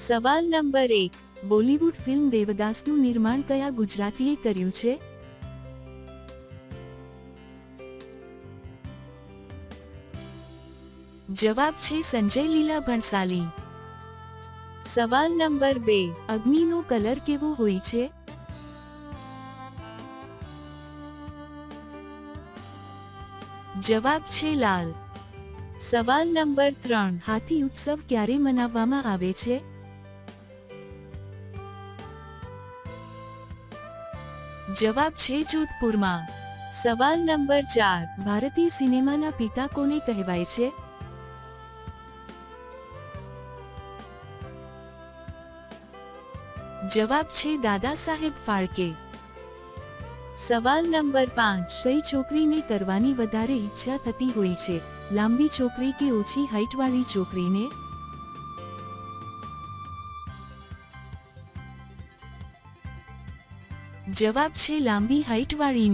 સવાલ number 1, Bollywood film દેવદાસનું નિર્માણ કયા ગુજરાતીએ કર્યું છે? જવાબ છે સંજય લીલા ભણસાલી. સવાલ નંબર 2, અગ્નિનો કલર કેવો હોય છે? જવાબ છે લાલ. સવાલ નંબર 3, હાથી ઉત્સવ ક્યારે મનાવવામાં આવે છે? જવાબ છે જોધપુરમાં. સવાલ નંબર 4, ભારતીય સિનેમાના પિતા કોને કહેવાય છે? જવાબ છે દાદા સાહેબ ફાળકે. સવાલ નંબર 5, કઈ છોકરીને કરવાની વધારે ઈચ્છા થતી હોય છે? લાંબી છોકરી કે ઓછી હાઈટવાળી છોકરીને? જવાબ છે લાંબી હાઈટવાળીને.